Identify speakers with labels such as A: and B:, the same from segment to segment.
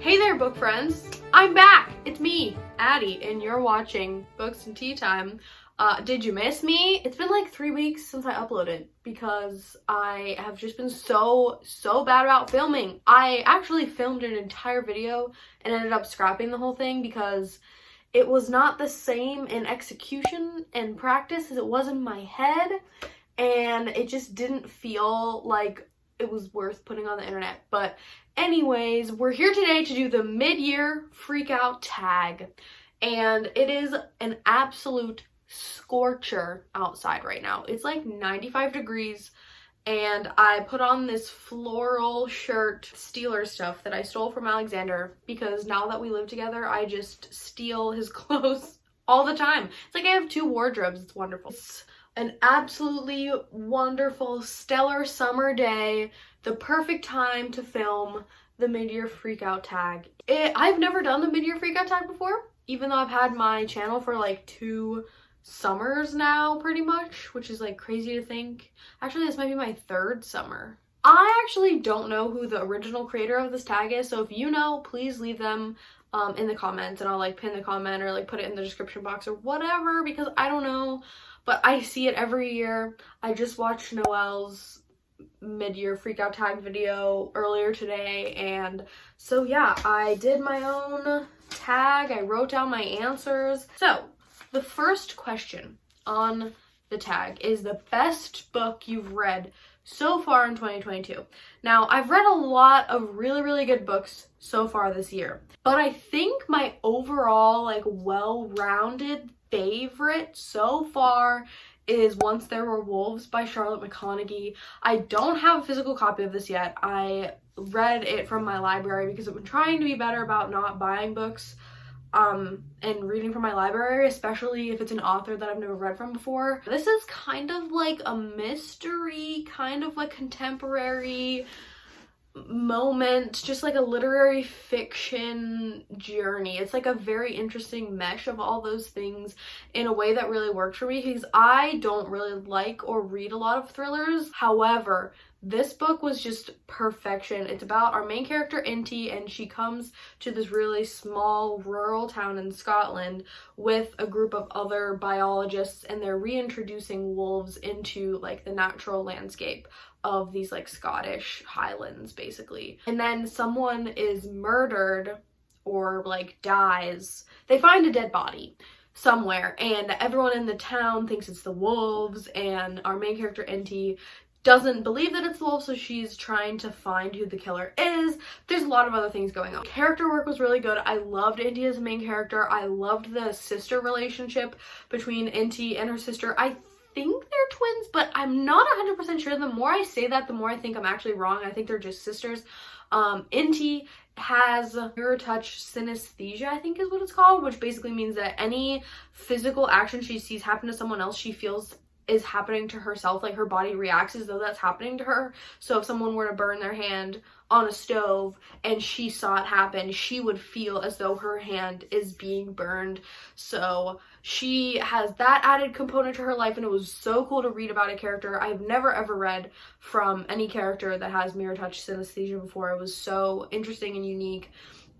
A: Hey there, book friends! I'm back! It's me, Addie, and you're watching Books and Tea Time. Did you miss me? It's been like 3 weeks since I uploaded because I have just been so bad about filming. I actually filmed an entire video and ended up scrapping the whole thing because it was not the same in execution and practice as it was in my head, and it just didn't feel like it was worth putting on the internet. But anyways, we're here today to do the mid-year freakout tag, and it is an absolute scorcher outside right now. It's like 95 degrees, and I put on this floral shirt, Steeler stuff that I stole from Alexander because now that we live together, I just steal his clothes all the time. It's like I have 2 wardrobes. It's wonderful. It's an absolutely wonderful, stellar summer day, the perfect time to film the mid-year freakout tag. I've never done the mid-year freakout tag before, even though I've had my channel for like 2 summers now, pretty much, which is like crazy to think. Actually, this might be my 3rd summer. I actually don't know who the original creator of this tag is, so if you know, please leave them in the comments, and I'll like pin the comment or like put it in the description box or whatever, because I don't know. But I see it every year. I just watched Noelle's mid-year freakout tag video earlier today, and so yeah, I did my own tag. I wrote down my answers. So the first question on the tag is the best book you've read so far in 2022. Now, I've read a lot of really good books so far this year, but I think my overall like well-rounded favorite so far is Once There Were Wolves by Charlotte McConaughey. I don't have a physical copy of this yet. I read it from my library because I've been trying to be better about not buying books and reading from my library, especially if it's an author that I've never read from before. This is kind of like a mystery, kind of like contemporary moment, just like a literary fiction journey. It's like a very interesting mesh of all those things in a way that really worked for me because I don't really like or read a lot of thrillers. However, this book was just perfection. It's about our main character, Inti, and she comes to this really small rural town in Scotland with a group of other biologists, and they're reintroducing wolves into like the natural landscape of these like Scottish highlands basically. And then someone is murdered or like dies. They find a dead body somewhere, and everyone in the town thinks it's the wolves, and our main character, Inti, doesn't believe that it's the wolf, so she's trying to find who the killer is. There's a lot of other things going on. Character work was really good. I loved Inti as the main character. I loved the sister relationship between Inti and her sister. I think they're twins, but I'm not 100% sure. The more I say that, the more I think I'm actually wrong. I think they're just sisters. Inti has mirror touch synesthesia, I think is what it's called, which basically means that any physical action she sees happen to someone else, she feels is happening to herself. Like her body reacts as though that's happening to her. So if someone were to burn their hand on a stove and she saw it happen, she would feel as though her hand is being burned. So she has that added component to her life, and it was so cool to read about a character I've never ever read from any character that has mirror touch synesthesia before. It was so interesting and unique.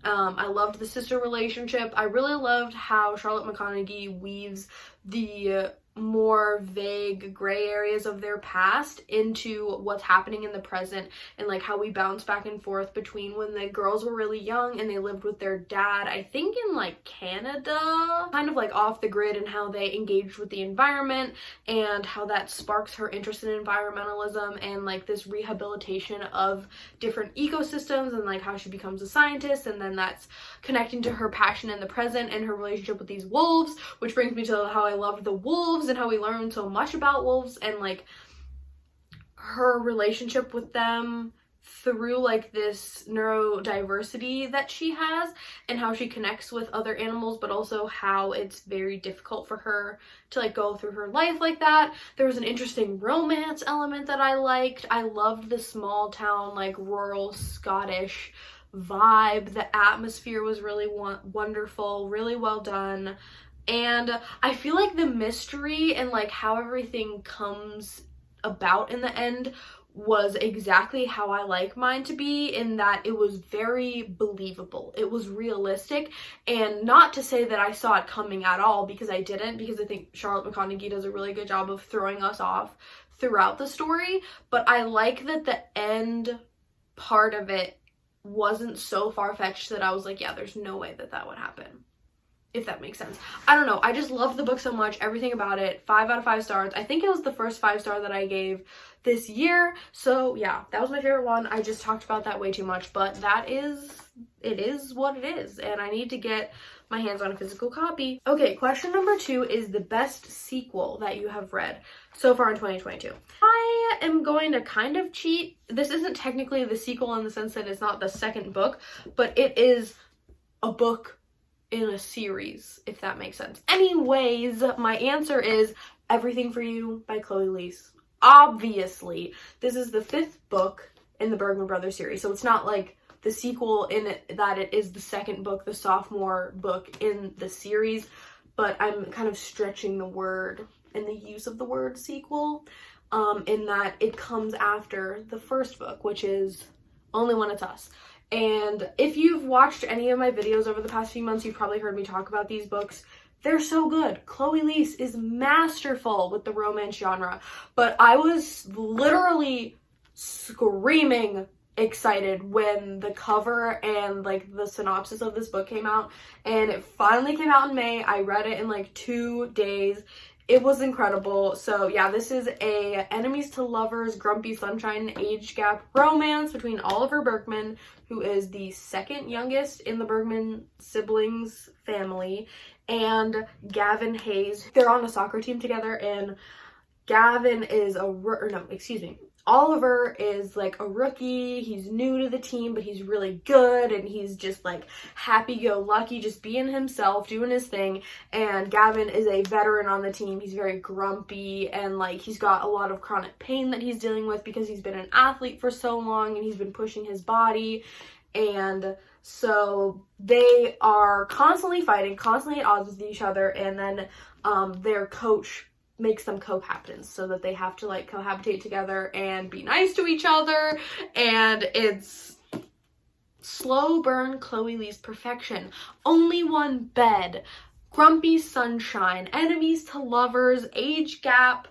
A: I loved the sister relationship. I really loved how Charlotte McConaughey weaves the more vague gray areas of their past into what's happening in the present, and like how we bounce back and forth between when the girls were really young and they lived with their dad, I think in like Canada, kind of like off the grid, and how they engaged with the environment and how that sparks her interest in environmentalism and like this rehabilitation of different ecosystems, and like how she becomes a scientist, and then that's connecting to her passion in the present and her relationship with these wolves, which brings me to how I loved the wolves and how we learned so much about wolves and like her relationship with them through like this neurodiversity that she has, and how she connects with other animals, but also how it's very difficult for her to like go through her life like that. There was an interesting romance element that I liked. I loved the small town, like rural Scottish vibe. The atmosphere was really wonderful, really well done. And I feel like the mystery and like how everything comes about in the end was exactly how I like mine to be, in that it was very believable. It was realistic, and not to say that I saw it coming at all, because I didn't, because I think Charlotte McConaughey does a really good job of throwing us off throughout the story, but I like that the end part of it wasn't so far-fetched that I was like, yeah, there's no way that that would happen. If that makes sense. I don't know. I just love the book so much. Everything about it. 5 out of 5 stars. I think it was the first 5-star that I gave this year. So yeah, that was my favorite one. I just talked about that way too much, but it is what it is. And I need to get my hands on a physical copy. Okay, question number 2 is the best sequel that you have read so far in 2022. I am going to kind of cheat. This isn't technically the sequel in the sense that it's not the second book, but it is a book in a series, if that makes sense. Anyways, my answer is Everything for You by Chloe Leese. Obviously, this is the 5th book in the Bergman Brothers series, so it's not like the sequel in it that it is the second book, the sophomore book in the series, but I'm kind of stretching the word and the use of the word sequel, in that it comes after the first book, which is Only When It's Us. And if you've watched any of my videos over the past few months, you've probably heard me talk about these books. They're so good. Chloe Leese is masterful with the romance genre, but I was literally screaming excited when the cover and like the synopsis of this book came out, and it finally came out in May. I read it in like 2 days. It was incredible. So yeah, this is a enemies to lovers, grumpy sunshine age gap romance between Oliver Berkman, who is the second youngest in the Bergman siblings family, and Gavin Hayes. They're on a soccer team together, and Gavin is Oliver is like a rookie. He's new to the team, but he's really good, and he's just like happy-go-lucky, just being himself, doing his thing. And Gavin is a veteran on the team. He's very grumpy, and like he's got a lot of chronic pain that he's dealing with because he's been an athlete for so long and he's been pushing his body. And so they are constantly fighting, constantly at odds with each other, and then their coach makes them co-captains so that they have to like cohabitate together and be nice to each other. And it's slow burn Chloe Lee's perfection. Only one bed, grumpy sunshine, enemies to lovers, age gap,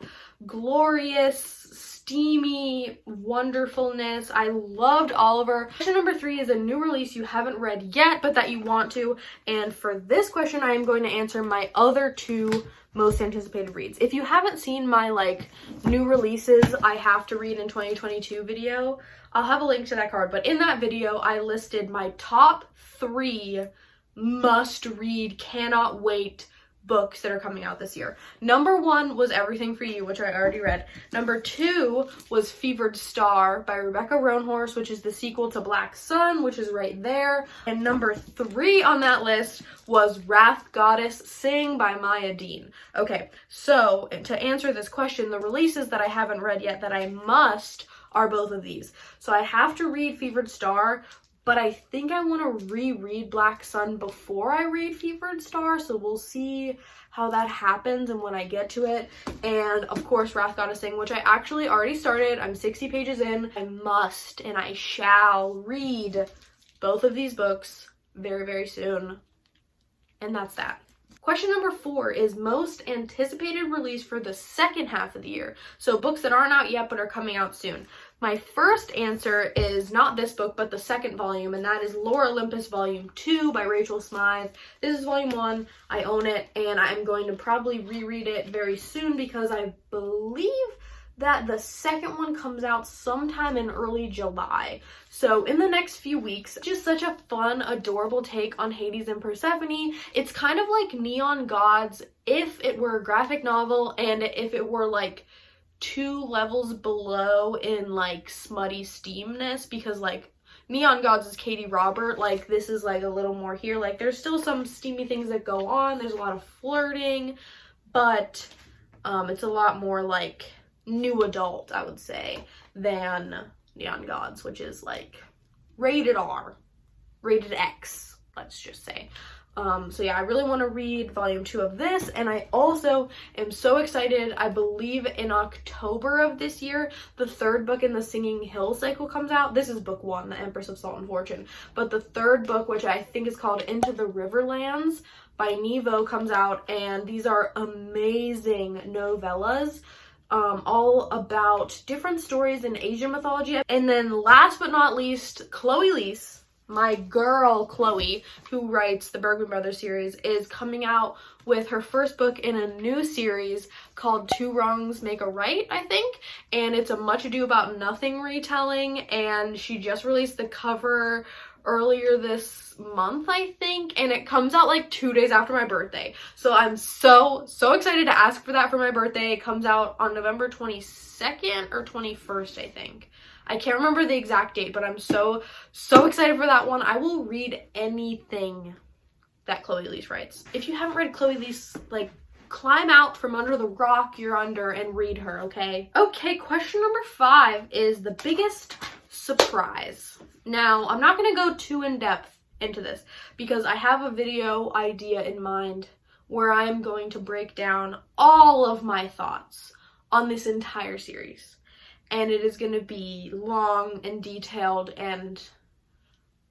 A: glorious, steamy wonderfulness. I loved Oliver. Question number 3 is a new release you haven't read yet but that you want to, and for this question I am going to answer my other 2 most anticipated reads. If you haven't seen my like new releases I have to read in 2022 video, I'll have a link to that card, but in that video I listed my top 3 must read, cannot wait books that are coming out this year. Number 1 was Everything for You, which I already read. Number 2 was Fevered Star by Rebecca Roanhorse, which is the sequel to Black Sun, which is right there. And number 3 on that list was Wrath Goddess Sing by Maya Dean. Okay, so to answer this question, the releases that I haven't read yet that I must are both of these. So I have to read Fevered Star, but I think I want to reread Black Sun before I read Fevered Star, so we'll see how that happens and when I get to it. And of course, Wrath Goddess Sing, which I actually already started. I'm 60 pages in. I must and I shall read both of these books very, very soon. And that's that. Question number 4 is most anticipated release for the second half of the year. So books that aren't out yet but are coming out soon. My first answer is not this book, but the second volume, and that is Lore Olympus Volume 2 by Rachel Smythe. This is Volume 1. I own it, and I'm going to probably reread it very soon because I believe that the second one comes out sometime in early July. So in the next few weeks, just such a fun, adorable take on Hades and Persephone. It's kind of like Neon Gods if it were a graphic novel and if it were like 2 levels below in like smutty steamness, because like Neon Gods is Katie Robert, like this is like a little more here. Like there's still some steamy things that go on, there's a lot of flirting, but it's a lot more like new adult, I would say, than Neon Gods, which is like rated R, rated X, let's just say. So yeah, I really want to read volume 2 of this, and I also am so excited. I believe in October of this year, the third book in the Singing Hill cycle comes out. This is book 1, The Empress of Salt and Fortune, but the third book, which I think is called Into the Riverlands by Nevo, comes out, and these are amazing novellas. All about different stories in Asian mythology. And then last but not least, Chloe Leese, my girl Chloe, who writes the Bergman Brothers series, is coming out with her first book in a new series called Two Wrongs Make a Right, I think. And it's a Much Ado About Nothing retelling, and she just released the cover earlier this month, I think, and it comes out like 2 days after my birthday. So I'm so excited to ask for that for my birthday. It comes out on November 22nd or 21st, I think. I can't remember the exact date, but I'm so excited for that one. I will read anything that Chloe Leese writes. If you haven't read Chloe Leese, like, climb out from under the rock you're under and read her, okay? Okay, question number 5 is the biggest surprise. Now, I'm not going to go too in-depth into this because I have a video idea in mind where I'm going to break down all of my thoughts on this entire series. And it is going to be long and detailed and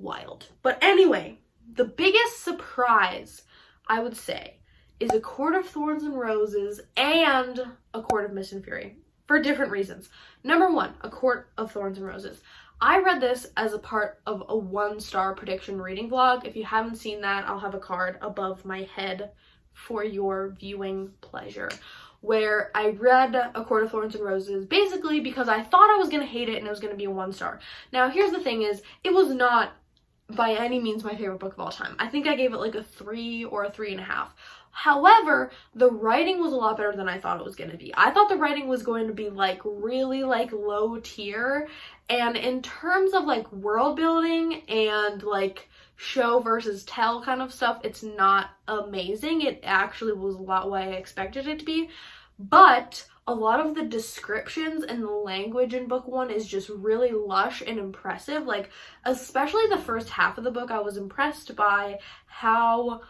A: wild. But anyway, the biggest surprise, I would say, is A Court of Thorns and Roses and A Court of Mist and Fury for different reasons. Number 1, A Court of Thorns and Roses. I read this as a part of a 1-star prediction reading vlog. If you haven't seen that, I'll have a card above my head for your viewing pleasure, where I read A Court of Thorns and Roses basically because I thought I was going to hate it and it was going to be a 1-star. Now, here's the thing is, it was not by any means my favorite book of all time. I think I gave it like a 3 or a 3.5. However, the writing was a lot better than I thought it was going to be. I thought the writing was going to be like really like low tier, and in terms of like world building and like show versus tell kind of stuff, it's not amazing. It actually was a lot what I expected it to be, but a lot of the descriptions and the language in book 1 is just really lush and impressive. Like, especially the first half of the book, I was impressed by how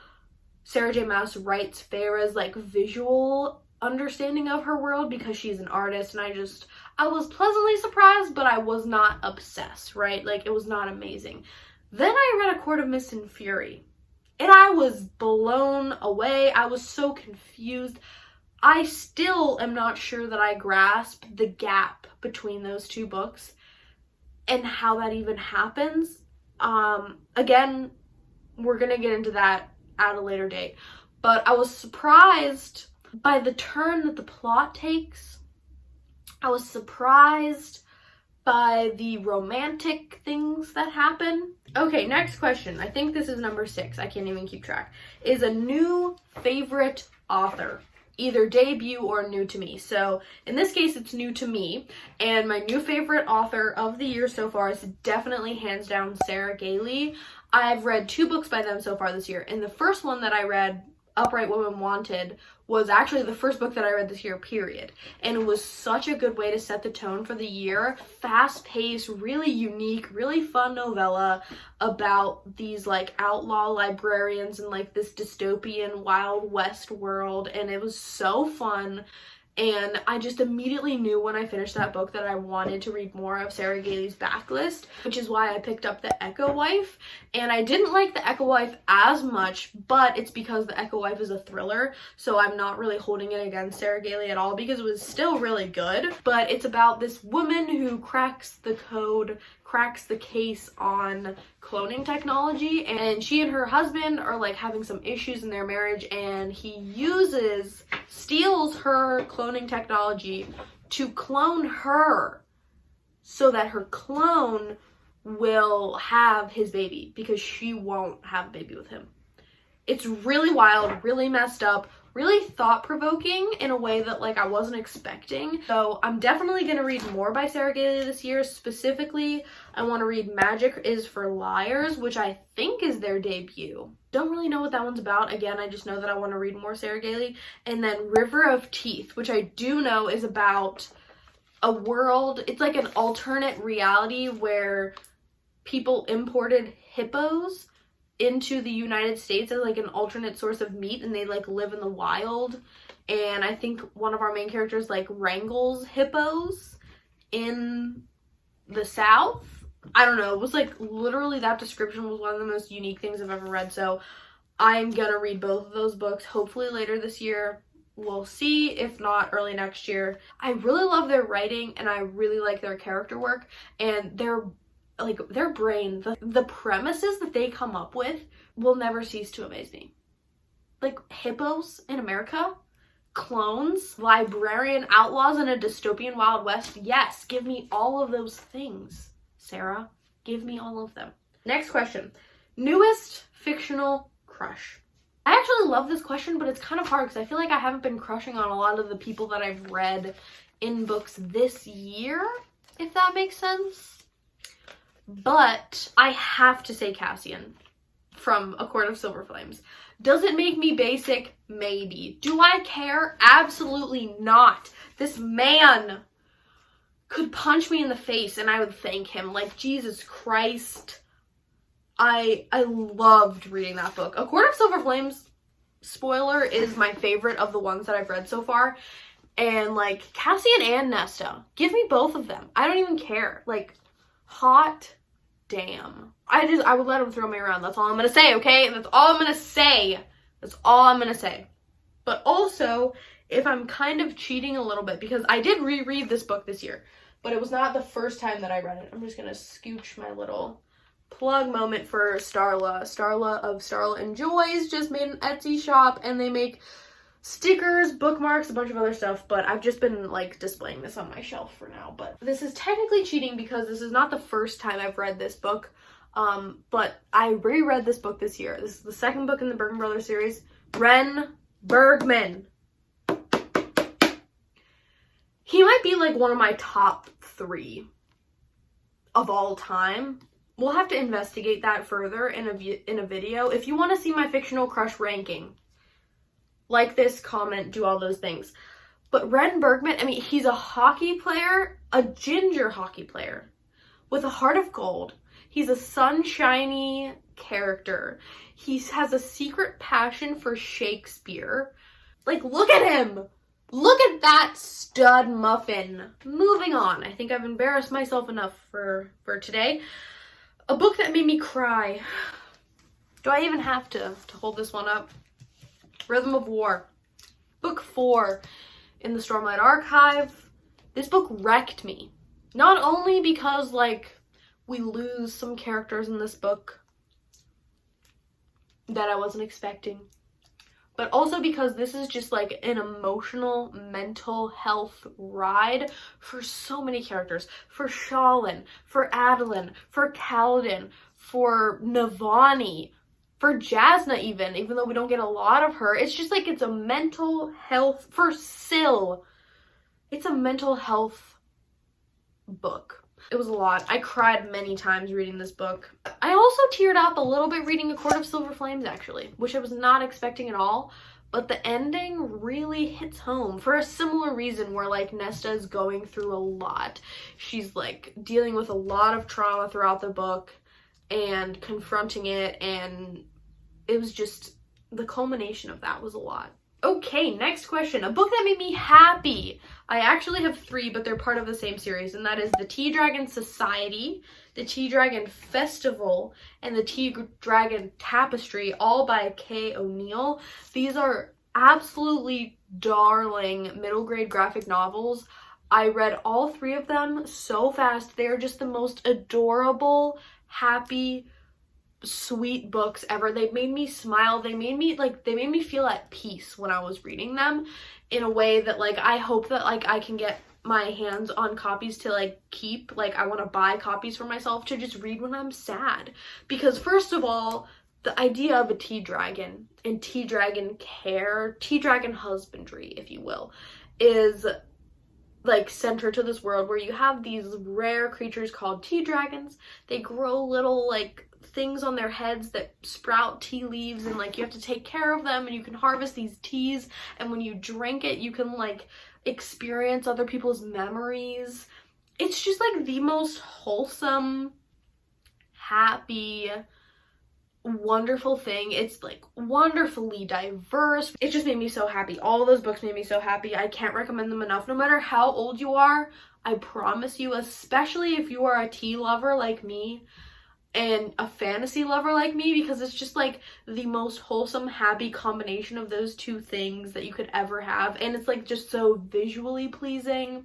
A: Sarah J. Maas writes Feyre's like visual understanding of her world, because she's an artist, and I was pleasantly surprised, but I was not obsessed, right? Like, it was not amazing. Then I read A Court of Mist and Fury, and I was blown away. I was so confused. I still am not sure that I grasp the gap between those two books and how that even happens. Again, we're gonna get into that at a later date, but I was surprised by the turn that the plot takes. I was surprised by the romantic things that happen. Okay, next question. I think this is number 6. I can't even keep track. Is a new favorite author, either debut or new to me. So in this case, it's new to me, and my new favorite author of the year so far is definitely hands down Sarah Gailey. I've read 2 books by them so far this year, and the first one that I read, Upright Woman Wanted, was actually the first book that I read this year, period. And it was such a good way to set the tone for the year. Fast-paced, really unique, really fun novella about these like outlaw librarians in like this dystopian Wild West world, and it was so fun. And I just immediately knew when I finished that book that I wanted to read more of Sarah Gailey's backlist, which is why I picked up The Echo Wife. And I didn't like The Echo Wife as much, but it's because The Echo Wife is a thriller, so I'm not really holding it against Sarah Gailey at all, because it was still really good. But it's about this woman who cracks the code, cracks the case on cloning technology, and she and her husband are like having some issues in their marriage, and he steals her cloning technology to clone her so that her clone will have his baby, because she won't have a baby with him. It's really wild, really messed up, really thought-provoking in a way that like I wasn't expecting. So I'm definitely going to read more by Sarah Gailey this year. Specifically, I want to read Magic is for Liars, which I think is their debut. Don't really know what that one's about. Again, I just know that I want to read more Sarah Gailey. And then River of Teeth, which I do know is about a world, it's like an alternate reality where people imported hippos into the United States as like an alternate source of meat, and they like live in the wild. And I think one of our main characters like wrangles hippos in the South. I don't know, it was like literally that description was one of the most unique things I've ever read. So I'm gonna read both of those books hopefully later this year. We'll see, if not early next year. I really love their writing, and I really like their character work, and their brain, the premises that they come up with will never cease to amaze me. Like hippos in America, clones, librarian outlaws in a dystopian Wild West. Yes, give me all of those things, Sarah. Give me all of them. Next question. Newest fictional crush. I actually love this question, but it's kind of hard because I feel like I haven't been crushing on a lot of the people that I've read in books this year, if that makes sense. But I have to say Cassian from A Court of Silver Flames. Does it make me basic? Maybe. Do I care? Absolutely not. This man could punch me in the face and I would thank him. Like, Jesus Christ. I loved reading that book. A Court of Silver Flames, spoiler, is my favorite of the ones that I've read so far. And like Cassian and Nesta, give me both of them. I don't even care. Like, hot damn. I would let him throw me around. That's all I'm gonna say, okay? That's all I'm gonna say. That's all I'm gonna say. But also, if I'm kind of cheating a little bit, because I did reread this book this year, but it was not the first time that I read it. I'm just gonna scooch my little plug moment for Starla. Starla of Starla Enjoys just made an Etsy shop, and they make stickers, bookmarks, a bunch of other stuff, but I've just been like displaying this on my shelf for now. But this is technically cheating because this is not the first time I've read this book, but I reread this book this year. This is the second book in the Bergen Brothers series. Ren Bergman. He might be like one of my top 3 of all time. We'll have to investigate that further in a video. If you want to see my fictional crush ranking, like this, comment, do all those things. But Ren Bergman, I mean, he's a hockey player, a ginger hockey player with a heart of gold. He's a sunshiny character. He has a secret passion for Shakespeare. Like, look at him. Look at that stud muffin. Moving on. I think I've embarrassed myself enough for today. A book that made me cry. Do I even have to hold this one up? Rhythm of War. Book 4 in the Stormlight Archive. This book wrecked me. Not only because, like, we lose some characters in this book that I wasn't expecting, but also because this is just like an emotional, mental health ride for so many characters. For Shalin, for Adeline, for Kaladin, for Navani, for Jasna even though we don't get a lot of her. It's just like, it's a mental health, for Syl, it's a mental health book. It was a lot. I cried many times reading this book. I also teared up a little bit reading A Court of Silver Flames, actually, which I was not expecting at all. But the ending really hits home for a similar reason, where like Nesta is going through a lot. She's like dealing with a lot of trauma throughout the book and confronting it, and it was just, the culmination of that was a lot. Okay, next question. A book that made me happy. I actually have 3, but they're part of the same series, and that is The Tea Dragon Society, The Tea Dragon Festival, and The Tea Dragon Tapestry, all by Kay O'Neill. These are absolutely darling middle grade graphic novels. I read all 3 of them so fast. They're just the most adorable, happy, sweet books ever. They made me smile. They made me feel at peace when I was reading them, in a way that like I hope that like I can get my hands on copies to like keep. Like, I want to buy copies for myself to just read when I'm sad, because first of all, the idea of a tea dragon and tea dragon care, tea dragon husbandry, if you will, is like centered to this world where you have these rare creatures called tea dragons. They grow little like things on their heads that sprout tea leaves, and like you have to take care of them, and you can harvest these teas, and when you drink it you can like experience other people's memories. It's just like the most wholesome, happy, wonderful thing. It's like wonderfully diverse. It just made me so happy. All those books made me so happy. I can't recommend them enough. No matter how old you are, I promise you, especially if you are a tea lover like me and a fantasy lover like me, because it's just like the most wholesome, happy combination of those two things that you could ever have. And it's like just so visually pleasing.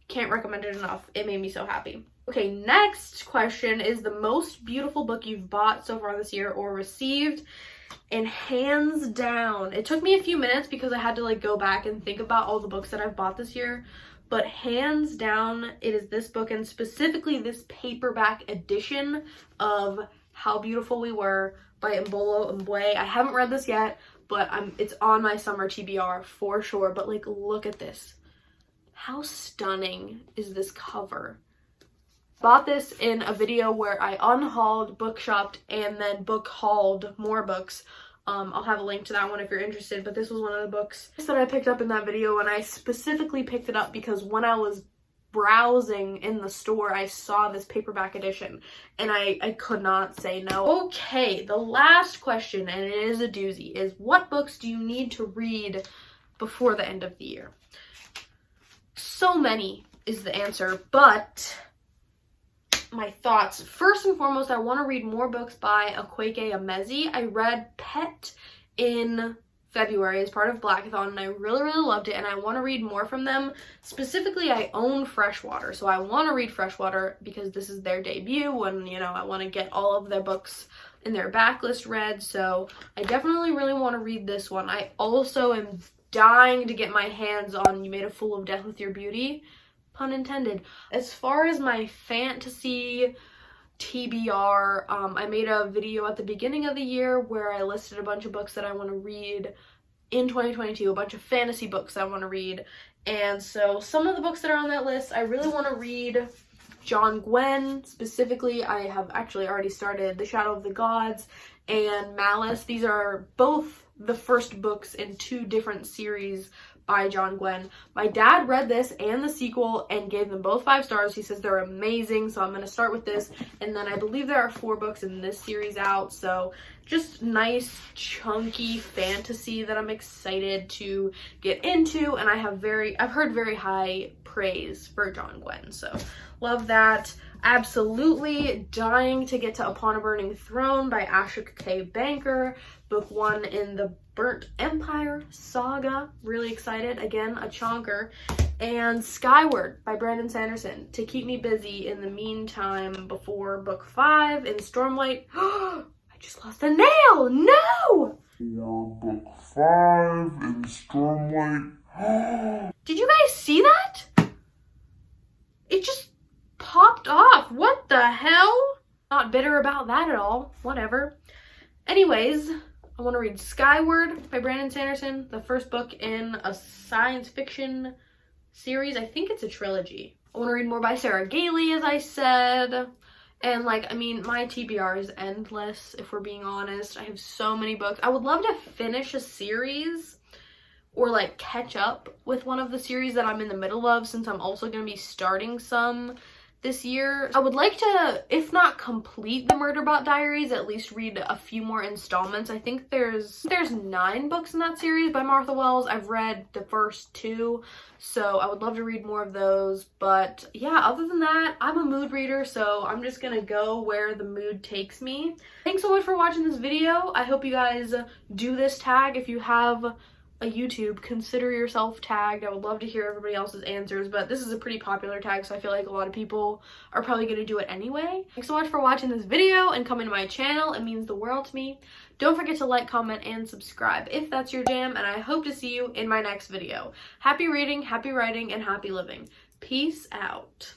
A: Can't recommend it enough. It made me so happy. Okay, next question is the most beautiful book you've bought so far this year or received. And hands down, it took me a few minutes because I had to like go back and think about all the books that I've bought this year. But hands down, it is this book, and specifically this paperback edition of How Beautiful We Were by Mbolo Mbwe. I haven't read this yet, but it's on my summer TBR for sure. But like, look at this. How stunning is this cover? Bought this in a video where I unhauled, bookshopped, and then book hauled more books. I'll have a link to that one if you're interested, but this was one of the books that I picked up in that video, and I specifically picked it up because when I was browsing in the store, I saw this paperback edition, and I could not say no. Okay, the last question, and it is a doozy, is what books do you need to read before the end of the year? So many is the answer, but my thoughts. First and foremost, I want to read more books by Akwaeke Emezi. I read Pet in February as part of Blackathon, and I really, really loved it, and I want to read more from them. Specifically, I own Freshwater, so I want to read Freshwater because this is their debut, and, you know, I want to get all of their books in their backlist read, so I definitely really want to read this one. I also am dying to get my hands on You Made a Fool of Death with Your Beauty. Pun intended. As far as my fantasy TBR, I made a video at the beginning of the year where I listed a bunch of books that I want to read in 2022, a bunch of fantasy books I want to read. And so some of the books that are on that list, I really want to read John Gwen. Specifically, I have actually already started The Shadow of the Gods and Malice. These are both the first books in two different series by John Gwen. My dad read this and the sequel and gave them both 5 stars. He says they're amazing, so I'm going to start with this. And then I believe there are 4 books in this series out, so just nice, chunky fantasy that I'm excited to get into. And I've heard very high praise for John Gwen, so love that. Absolutely dying to get to Upon a Burning Throne by Ashok K. Banker, book 1 in the Burnt Empire saga. Really excited. Again, a chonker. And Skyward by Brandon Sanderson to keep me busy in the meantime before book 5 in Stormlight. I just lost a nail! No!
B: Book 5 in Stormlight.
A: Did you guys see that? It just popped off. What the hell? Not bitter about that at all. Whatever. Anyways, I want to read Skyward by Brandon Sanderson, the first book in a science fiction series. I think it's a trilogy. I want to read more by Sarah Gailey, as I said. And like, I mean, my TBR is endless, if we're being honest. I have so many books. I would love to finish a series or like catch up with one of the series that I'm in the middle of, since I'm also going to be starting some this year. I would like to, if not complete the Murderbot Diaries, at least read a few more installments. I think there's 9 books in that series by Martha Wells. I've read the first 2, so I would love to read more of those. But yeah, other than that, I'm a mood reader, so I'm just gonna go where the mood takes me. Thanks so much for watching this video. I hope you guys do this tag. If you have a YouTube, consider yourself tagged. I would love to hear everybody else's answers, but this is a pretty popular tag, so I feel like a lot of people are probably going to do it anyway. Thanks so much for watching this video and coming to my channel. It means the world to me. Don't forget to like, comment, and subscribe if that's your jam, and I hope to see you in my next video. Happy reading, happy writing, and happy living. Peace out.